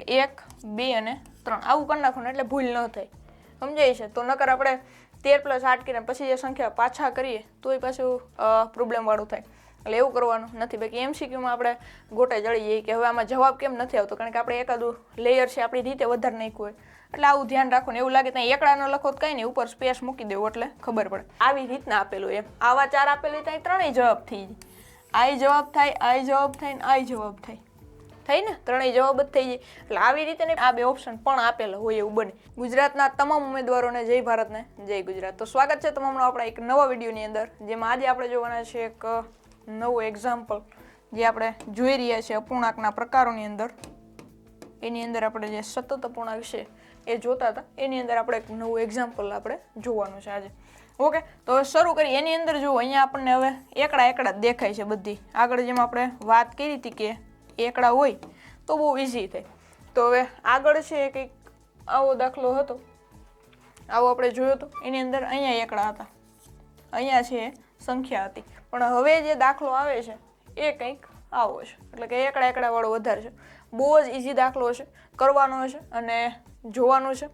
1 2 અને 3 આવું કરી નાખવાનું એટલે ભૂલ ન થાય, સમજાય છે? તો નકર આપણે 13 + 8 કરીને પછી જે સંખ્યા પાછા કરીએ તોય પાછું પ્રોબ્લેમ વાળું થાય, એટલે એવું કરવાનું નથી. બાકી એમસીક્યુમાં આપણે ગોટે જડી જઈએ કે હવે આમાં જવાબ કેમ નથી આવતો, કારણ કે આપણે એકાદું લેયર છે આપણી રીતે વધારે નાખ્યું હોય, એટલે આવું ધ્યાન રાખવાનું. એવું લાગે ત્યાં એકડા ન લખો તો કંઈ નહીં, ઉપર સ્પેસ મૂકી દેવું એટલે ખબર પડે. આવી રીતના આપેલું એમ આવા 4 આપેલું ત્યાં 3ય જવાબ થઈ જાય. આ જવાબ થાય, આ જવાબ થાય ને આ જવાબ થાય, થઈ ને 3ય જવાબ જ થઈ જાય. એટલે આવી રીતે આ 2 ઓપ્શન પણ આપેલા હોય એવું બને. ગુજરાતના તમામ ઉમેદવારોને જય ભારતને જય ગુજરાત. તો સ્વાગત છે તમામનું આપણા એક નવા વિડીયોની અંદર, જેમાં આજે આપણે જોવાના છે એક નવું એક્ઝામ્પલ જે આપણે જોઈ રહ્યા છીએ અપૂર્ણાંકના પ્રકારોની અંદર. એની અંદર આપણે જે સતત અપૂર્ણાંક છે એ જોતા હતા, એની અંદર આપણે એક નવું એક્ઝામ્પલ આપણે જોવાનું છે આજે. ઓકે, તો હવે શરૂ કરીએ. એની અંદર જુઓ, અહીંયા આપણને હવે એકડા જ દેખાય છે બધી. આગળ જેમ આપણે વાત કરી હતી કે એકડા હોય તો બહુ ઇઝી થાય. તો હવે આગળ છે કંઈક આવો દાખલો હતો, આવો આપણે જોયો હતો. એની અંદર અહીંયા એકડા હતા, અહીંયા છે સંખ્યા હતી. પણ હવે જે દાખલો આવે છે એ કંઈક આવો છે, એટલે કે એકડા વાળો વધારે છે. બહુ જ ઇઝી દાખલો છે, કરવાનો છે અને જોવાનું છે.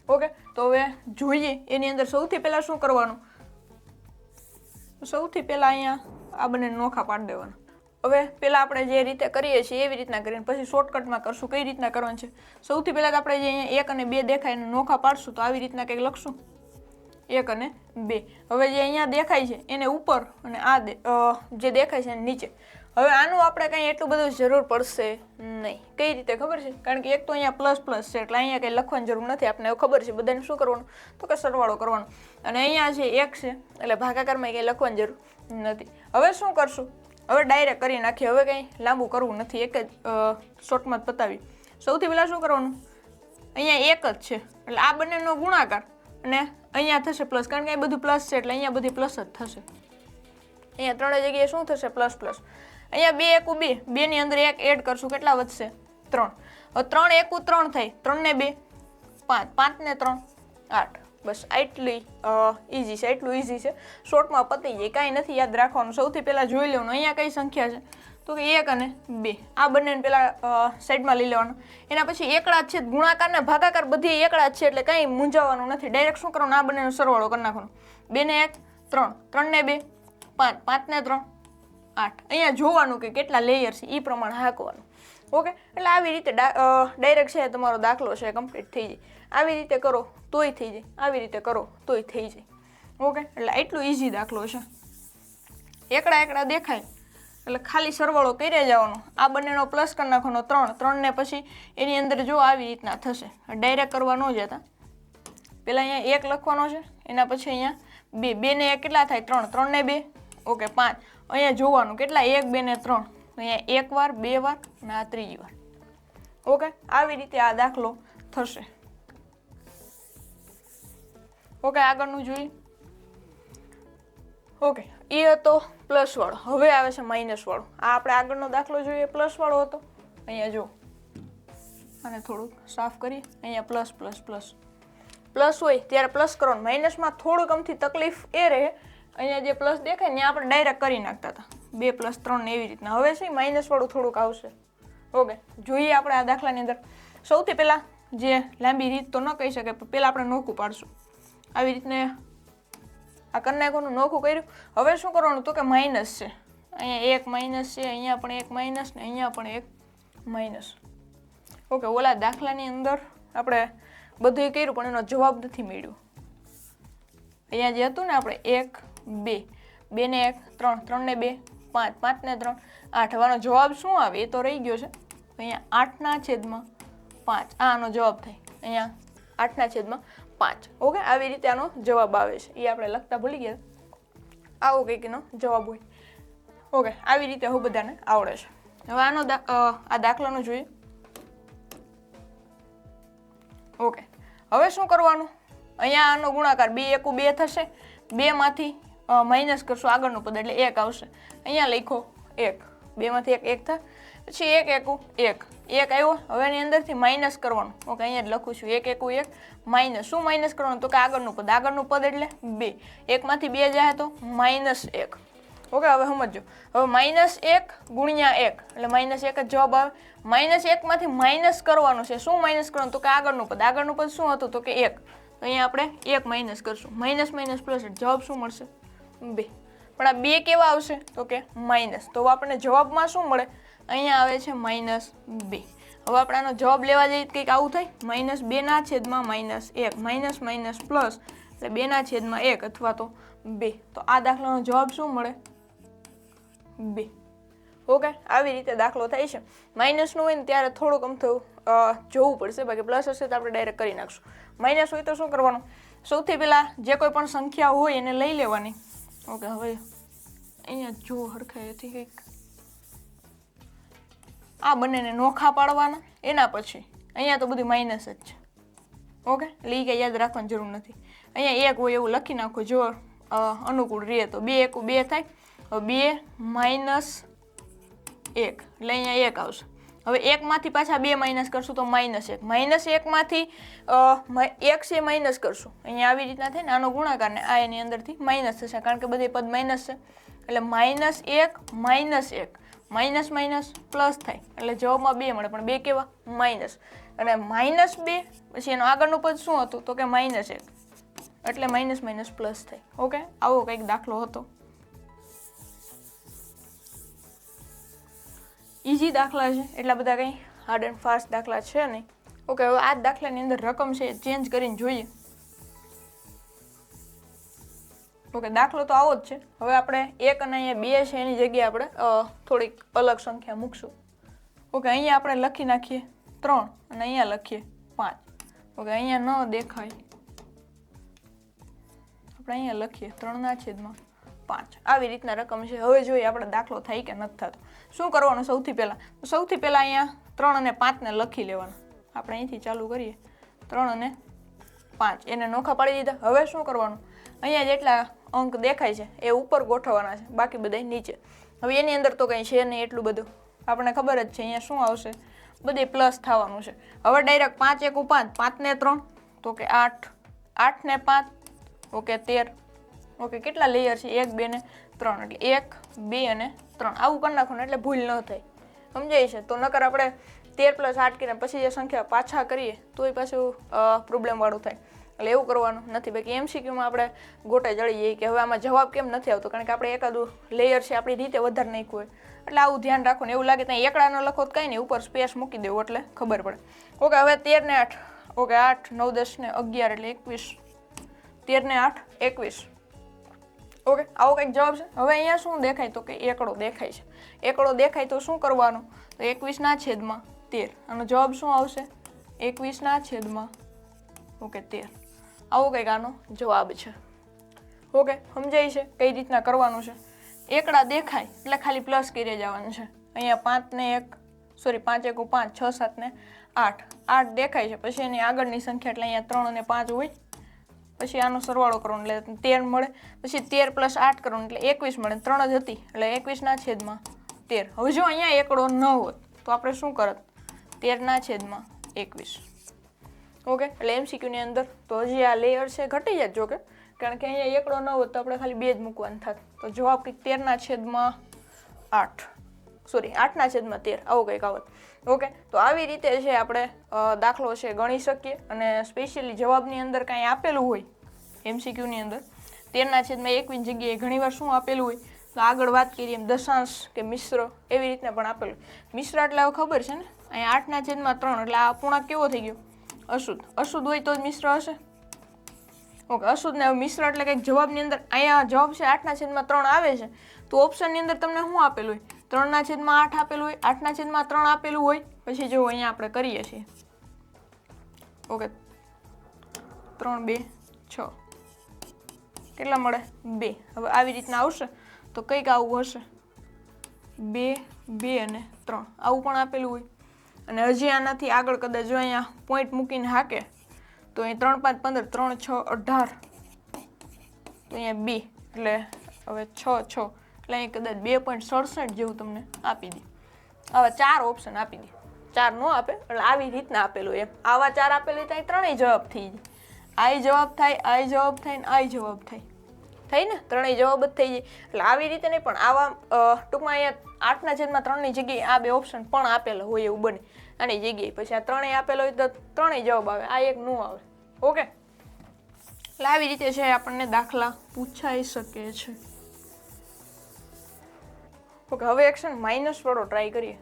ઓકે, તો હવે જોઈએ. એની અંદર સૌથી પહેલાં શું કરવાનું, સૌથી પહેલાં અહીંયા આ બંને નોખા પાડી દેવાના. હવે પહેલાં આપણે જે રીતે કરીએ છીએ એવી રીતના કરીને પછી શોર્ટકટમાં કરશું. કઈ રીતના કરવાનું છે, સૌથી પહેલાં આપણે જે અહીંયા 1 અને 2 દેખાય એને નોખા પાડશું તો આવી રીતના કંઈક લખશું, 1 અને 2. હવે જે અહીંયા દેખાય છે એને ઉપર અને આ જે દેખાય છે એને નીચે. હવે આનું આપણે કંઈ એટલું બધું જરૂર પડશે નહીં. કઈ રીતે ખબર છે? કારણ કે એક તો અહીંયા પ્લસ પ્લસ છે એટલે અહીંયા કંઈ લખવાની જરૂર નથી. આપણે એવું ખબર છે બધાને શું કરવાનું, તો કે સરવાળો કરવાનો. અને અહીંયા છે 1 છે એટલે ભાગાકારમાં કંઈ લખવાની જરૂર નથી. હવે શું કરશું, હવે ડાયરેક્ટ કરી નાખીએ. હવે કંઈ લાંબુ કરવું નથી, એક જ શોર્ટમાં જ પતાવી. સૌથી પહેલાં શું કરવાનું, અહીંયા 1 જ છે એટલે આ બંનેનો ગુણાકાર અને અહીંયા થશે પ્લસ, કારણ કે એ બધું પ્લસ છે એટલે અહીંયા બધી પ્લસ જ થશે. અહીંયા 3 જગ્યાએ શું થશે, પ્લસ પ્લસ. અહીંયા 2 એકુ 2, 2 ની અંદર 1 એડ કરશું, કેટલા વધશે, 3. હવે 3 એકુ 3 થાય, 3 ને 2 5, 5 ને 3 8. બસ આટલી ઇઝી છે, એટલું ઇઝી છે, શોર્ટમાં પતી જાય, કાંઈ નથી યાદ રાખવાનું. સૌથી પહેલાં જોઈ લેવાનું અહીંયા કઈ સંખ્યા છે, તો કે 1 અને 2. આ બંનેને પહેલાં સાઈડમાં લઈ લેવાનું. એના પછી એકડા જ છે, ગુણાકાર ને ભાગાકાર બધી એકડા જ છે એટલે કંઈ મૂંઝાવાનું નથી. ડાયરેક્ટ શું કરવાનું, આ બંનેનો સરવાળો કરી નાખવાનો. 2 ને 1 3, 3 ને 2 5, 5 ને 3 8. અહીંયા જોવાનું કે કેટલા લેયર છે એ પ્રમાણે હાંકવાનું. ઓકે, એટલે આવી રીતે ડાયરેક્ટ છે તમારો દાખલો છે કમ્પ્લીટ થઈ જાય. આવી રીતે કરો તોય થઈ જાય, આવી રીતે કરો તોય થઈ જાય. ઓકે, એટલે એટલું ઇઝી દાખલો છે. એકડા દેખાય એટલે ખાલી સરવાળો કરી જવાનો. આ બંનેનો પ્લસ કરી નાખવાનો 3, 3 ને પછી એની અંદર જો આવી રીતના થશે. ડાયરેક્ટ કરવા ન જતા, પહેલાં અહીંયા 1 લખવાનો છે, એના પછી અહીંયા 2, 2 ને 1 કેટલા થાય, 3, 3 ને 2 ઓકે 5. અહીંયા જોવાનું કેટલા, 1 2 ને 3, અહીંયા 1 વાર 2 વાર અને આ 3જી વાર. ઓકે, આવી રીતે આ દાખલો થશે. ઓકે, આગળનું જોઈએ. ઓકે, એ હતો પ્લસ વાળો. હવે આવે છે માઇનસ વાળો. આ આપણે આગળનો દાખલો જોઈએ પ્લસ વાળો હતો. અહીંયા જો અને થોડુંક સાફ કરીએ. અહીંયા પ્લસ પ્લસ પ્લસ પ્લસ હોય ત્યારે પ્લસ કરવાનું. માઇનસમાં થોડુંક અમથી તકલીફ એ રહે, અહીંયા જે પ્લસ દેખાય ને આપણે ડાયરેક્ટ કરી નાખતા હતા 2 + 3 ને એવી રીતના. હવે છે માઇનસ વાળું થોડુંક આવશે. ઓકે, જોઈએ આપણે આ દાખલાની અંદર. સૌથી પહેલાં જે લાંબી રીત તો ન કહી શકે, પણ પહેલાં આપણે નોખું પાડશું. આવી રીતને આ કરી નાખવાનું, નોખું કર્યું. હવે શું કરવાનું, તો કે માઇનસ છે, અહીંયા 1 માઇનસ છે, અહીંયા પણ 1 માઇનસ ને અહીંયા પણ 1 માઇનસ. ઓકે, ઓલા દાખલાની અંદર આપણે બધું કર્યું પણ એનો જવાબ નથી મળ્યો. અહીંયા જે હતું ને આપણે 1 2, 2 ને 1 3, 3 ને 2 5, 5 ને 3 8. હવાનો જવાબ શું આવે એ તો રહી ગયો છે. અહીંયા 8/5 આનો જવાબ થાય, અહીંયા 8/5. ઓકે, આવી રીતે આનો જવાબ આવે છે. એ આપણે લખતા ભૂલી ગયા, આવો કંઈક એનો જવાબ હોય. ઓકે, આવી રીતે હું બધાને આવડે છે. હવે આનો આ દાખલાનો જોઈએ. ઓકે, હવે શું કરવાનું, અહીંયા આનો ગુણાકાર 2 એકુ 2 થશે, 2 માંથી માઇનસ કરશું આગળનું પદ એટલે 1 આવશે. અહીંયા લખો 1, 2 માંથી 1 થાય, પછી 1 એકુ 1 આવ્યો. હવે એની અંદરથી માઇનસ કરવાનું. ઓકે, અહીંયા જ લખું છું 1 એકુ 1 માઇનસ. શું માઇનસ કરવાનું, તો કે આગળનું પદ એટલે 2. 1 માંથી 2 જાય તો -1. ઓકે હવે સમજો હવે -1 ગુણ્યા 1 એટલે -1 જ જવાબ આવે -1 માંથી માઇનસ કરવાનું છે શું માઇનસ કરવાનું તો કે આગળનું પદ શું હતું તો કે 1 તો અહીંયા આપણે 1 માઇનસ કરશું માઇનસ માઇનસ પ્લસ જવાબ શું મળશે 2 પણ આ 2 કેવા આવશે તો કે માઇનસ તો આપણને જવાબમાં શું મળે અહીંયા આવે છે -2 હવે આપણે આનો જવાબ લેવા જઈએ કંઈક આવું થાય -2 ના છેદમાં -1 માઇનસ માઇનસ પ્લસ એટલે 2 ના છેદમાં 1 અથવા તો 2 તો આ દાખલાનો જવાબ શું મળે 2 ઓકે આવી રીતે દાખલો થાય છે માઇનસનું હોય ને ત્યારે થોડુંક અમથું જોવું પડશે બાકી પ્લસ હશે તો આપણે ડાયરેક્ટ કરી નાખશું માઇનસ હોય તો શું કરવાનું સૌથી પહેલાં જે કોઈ પણ સંખ્યા હોય એને લઈ લેવાની ઓકે હવે અહીંયા જો હરખાઈથી કંઈક આ બંનેને નોખા પાડવાના એના પછી અહીંયા તો બધી માઇનસ જ છે ઓકે એટલે એ કંઈ યાદ રાખવાની જરૂર નથી અહીંયા 1 હોય એવું લખી નાખો જો અનુકૂળ રહે તો 2 1 2 થાય 2 માઇનસ 1 એટલે અહીંયા 1 આવશે હવે 1 માંથી પાછા 2 માઇનસ કરશું તો -1 -1 માંથી 1 છે માઇનસ કરશું અહીંયા આવી રીતના થાય ને આનો ગુણાકાર ને આ એની અંદરથી માઇનસ થશે કારણ કે બધી પદ માઇનસ છે એટલે -1 માઇનસ માઇનસ પ્લસ થાય એટલે જવાબમાં 2 મળે પણ 2 કેવા માઇનસ અને -2 પછી એનું આગળનું પદ શું હતું તો કે -1 એટલે માઇનસ માઇનસ પ્લસ થાય ઓકે આવો કંઈક દાખલો હતો ઇઝી દાખલા છે એટલા બધા કંઈ હાર્ડ એન્ડ ફાસ્ટ દાખલા છે નહીં ઓકે હવે આ દાખલાની અંદર રકમ છે ચેન્જ કરીને જોઈએ ઓકે દાખલો તો આવો જ છે હવે આપણે 1 અને અહીંયા 2 છે એની જગ્યાએ આપણે થોડીક અલગ સંખ્યા મૂકશું ઓકે અહીંયા આપણે લખી નાખીએ 3 અને અહીંયા લખીએ 5 ઓકે અહીંયા ન દેખાય આપણે અહીંયા લખીએ 3 ના છેદમાં 5 આવી રીતના રકમ છે હવે જોઈએ આપણે દાખલો થાય કે નથી થતો શું કરવાનું સૌથી પહેલાં અહીંયા 3 અને 5 ને લખી લેવાના આપણે અહીંથી ચાલુ કરીએ 3 અને 5 એને નોખા પાડી દીધા હવે શું કરવાનું અહીંયા જેટલા અંક દેખાય છે એ ઉપર ગોઠવવાના છે બાકી બધા નીચે હવે એની અંદર તો કંઈ છે નહીં એટલું બધું આપણને ખબર જ છે અહીંયા શું આવશે બધે પ્લસ થવાનું છે હવે ડાયરેક્ટ 5 1 5 5 ને 3 તો કે 8 8 ને 5 ઓકે 13 ઓકે કેટલા લેયર છે 1 2 ને 3 એટલે 1 2 અને 3 આવું કરી નાખવાનું એટલે ભૂલ ન થાય સમજાય છે તો નકર આપણે 13 + 8 કરીને પછી જે સંખ્યા પાછા કરીએ તો એ પાછું પ્રોબ્લેમ વાળું થાય એટલે એવું કરવાનું નથી બાકી MCQમાં આપણે ગોટે જડી જઈએ કે હવે આમાં જવાબ કેમ નથી આવતો કારણ કે આપણે એકાદું લેયર છે આપણી રીતે વધારે નાખ્યું હોય એટલે આવું ધ્યાન રાખવાનું એવું લાગે ત્યાં એકડા ન લખો તો કંઈ નહીં ઉપર સ્પેસ મૂકી દેવું એટલે ખબર પડે ઓકે હવે 13 ને 8 ઓકે 8 9 10 ને 11 એટલે 21 13 ને 8 21 ઓકે આવો કંઈક જવાબ છે હવે અહીંયા શું દેખાય તો કે એકડો દેખાય છે એકડો દેખાય તો શું કરવાનું તો 21 ના છેદમાં 13 આનો જવાબ શું આવશે 21 ના છેદમાં ઓકે 13 આવો કંઈક આનો જવાબ છે ઓકે સમજાય છે કઈ રીતના કરવાનું છે એકડા દેખાય એટલે ખાલી પ્લસ કરી જવાનું છે અહીંયા 5 ને 1 સોરી 5 1 5 6 7 ને 8 8 દેખાય છે પછી એની આગળની સંખ્યા એટલે અહીંયા 3 અને 5 હોય પછી આનો સરવાળો કરવાનો એટલે 13 મળે પછી 13 + 8 કરવાનું એટલે 21 મળે 3 જ હતી એટલે 21 ના છેદમાં 13 હવે જો અહીંયા એકડો ન હોત તો આપણે શું કરત 13 ના છેદમાં 21 ઓકે એટલે MCQની અંદર તો હજી આ લેયર છે ઘટી જાય જો કે કારણ કે અહીંયા એકડો ન હોત તો આપણે ખાલી 2 જ મૂકવાનું થાત તો જવાબ કંઈક 13 ના છેદમાં 8 સોરી 8 ના છેદમાં 13 આવું કંઈક આવત ઓકે તો આવી રીતે છે આપણે દાખલો છે ગણી શકીએ અને સ્પેશિયલી જવાબની અંદર કાંઈ આપેલું હોય MCQની અંદર 13 ના છેદમાં 21 જગ્યાએ ઘણીવાર શું આપેલું હોય તો આગળ વાત કરીએ એમ દશાંશ કે મિશ્ર એવી રીતના પણ આપેલું મિશ્ર એટલે હવે ખબર છે ને અહીંયા 8 ના છેદમાં 3 એટલે આ અપૂર્ણાંક કેવો થઈ ગયો અશુદ્ધ હોય તો જ મિશ્ર હશે ઓકે અશુદ્ધ ને મિશ્ર એટલે કંઈક જવાબની અંદર અહીંયા જવાબ છે 8 ના છેદમાં 3 આવે છે તો ઓપ્શનની અંદર તમને શું આપેલું હોય 3 ના છેદમાં 8 આપેલું હોય 8 ના છેદમાં 3 આપેલું હોય પછી જો અહીંયા આપણે કરીએ છીએ ઓકે 3 2 6 કેટલા મળે 2 હવે આવી રીતના આવશે તો કંઈક આવું હશે 2 2 અને 3 આવું પણ આપેલું હોય અને હજી આનાથી આગળ કદાચ જો અહીંયા પોઈન્ટ મૂકીને હાકે તો અહીં 3 5 15 3 6 18 તો અહીંયા 2 એટલે હવે 6 6 એટલે અહીં કદાચ 2.67 જેવું તમને આપી દે આવા 4 ઓપ્શન આપી દે 4 ન આપે એટલે આવી રીતના આપેલું એમ આવા 4 આપેલું ત્યાં ત્રણેય જવાબ થઈ જાય આ જવાબ થાય આ જવાબ થાય ને આ જવાબ થાય થઈ ને, ત્રણેય જવાબ જ થઈ જાય. એટલે આવી રીતે નહીં, પણ આવા ટૂંકમાં અહીંયા 8/3ની જગ્યાએ આ બે ઓપ્શન પણ આપેલા હોય એવું બને આની જગ્યાએ. પછી આ ત્રણેય આપેલો હોય તો ત્રણેય જવાબ આવે, આ એક નો આવે. ઓકે, એટલે આવી રીતે છે આપણને દાખલા પૂછાઈ શકે છે. ઓકે, હવે એક્શન માઇનસ વાળો ટ્રાય કરીએ.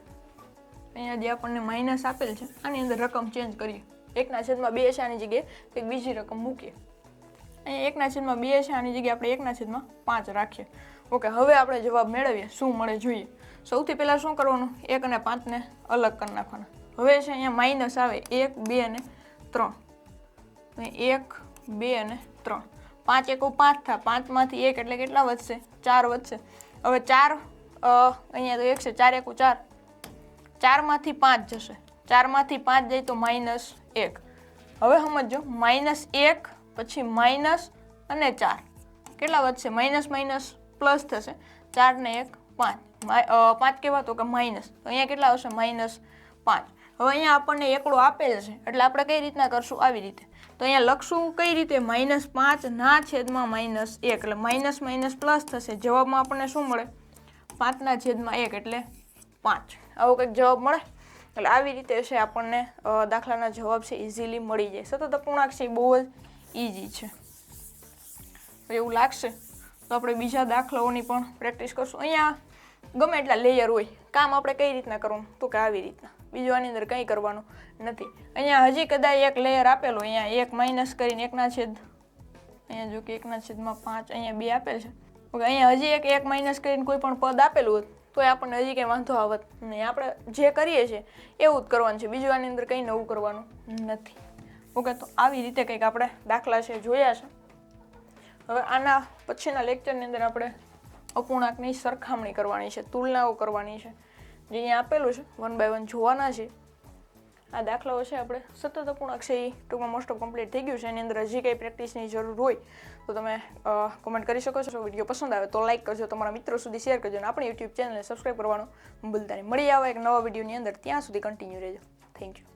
અહીંયા જે આપણને માઇનસ આપેલ છે આની અંદર રકમ ચેન્જ કરીએ. 1/2 છે આની જગ્યાએ એક બીજી રકમ મૂકીએ. અહીંયા 1/2 છે આની જગ્યાએ આપણે 1/5 રાખીએ. ઓકે, હવે આપણે જવાબ મેળવીએ, શું મળે જોઈએ. સૌથી પહેલા શું કરવાનું, 1 અને 5ને અલગ કરી નાખવાના. હવે છે અહીંયા માઇનસ આવે 1, 2 અને 3. 1, 2 અને 3. 5 એકુ 5 થાય, 5માંથી 1 એટલે કેટલા વધશે, 4 વધશે. હવે 4 અહીંયા તો 1 છે, 4 એકુ 4, 4માંથી 5 જશે, 4માંથી 5 જાય તો -1. હવે સમજો, -1 પછી માઇનસ અને 4 કેટલા વધશે, માઇનસ માઇનસ પ્લસ થશે, 4 ને 1 5, 5 કેવા તો કે માઇનસ, તો અહીંયા કેટલા આવશે -5. હવે અહીંયા આપણને એકડો આપેલ છે એટલે આપણે કઈ રીતના કરશું, આવી રીતે. તો અહીંયા લખશું કઈ રીતે, -5 ના છેદમાં -1 એટલે માઇનસ માઇનસ પ્લસ થશે. જવાબમાં આપણને શું મળે, 5/1 એટલે 5. આવો કંઈક જવાબ મળે. એટલે આવી રીતે છે આપણને દાખલાના જવાબ છે ઇઝીલી મળી જાય. સતત અપૂર્ણાંક છે એ બહુ જ ઇઝી છે. એવું લાગશે તો આપણે બીજા દાખલાઓની પણ પ્રેક્ટિસ કરશું. અહીંયા ગમે એટલા લેયર હોય, કામ આપણે કઈ રીતના કરવું, તો કે આવી રીતના, બીજું આની અંદર કંઈ કરવાનું નથી. અહીંયા હજી કદાચ એક લેયર આપેલો, અહીંયા 1 માઇનસ કરીને 1/, અહીંયા જો કે 1/5, અહીંયા 2 આપેલ છે. ઓકે, અહીંયા હજી એક માઇનસ કરીને કોઈ પણ પદ આપેલું હોત તો આપણને હજી કંઈ વાંધો આવત નહીં. આપણે જે કરીએ છીએ એવું જ કરવાનું છે, બીજું આની અંદર કંઈ નવું કરવાનું નથી. ઓકે, તો આવી રીતે કંઈક આપણે દાખલા છે જોયા છે. હવે આના પછીના લેક્ચરની અંદર આપણે અપૂર્ણાંકની સરખામણી કરવાની છે, તુલનાઓ કરવાની છે. જે અહીંયા આપેલું છે 1 by 1 જોવાના છે. આ દાખલાઓ છે આપણે સતત અપૂર્ણાંક છે એ ટૂંકમાં મોસ્ટ ઓફ કમ્પ્લીટ થઈ ગયું છે. એની અંદર હજી કંઈ પ્રેક્ટિસની જરૂર હોય તો તમે કોમેન્ટ કરી શકો છો. વિડીયો પસંદ આવે તો લાઇક કરજો, તમારા મિત્રો સુધી શેર કરજો અને આપણી યુટ્યુબ ચેનલને સબસ્ક્રાઈબ કરવાનું ભૂલતા નહીં. મળી આવે એક નવા વિડીયોની અંદર, ત્યાં સુધી કન્ટિન્યુ રહેજો. Thank you.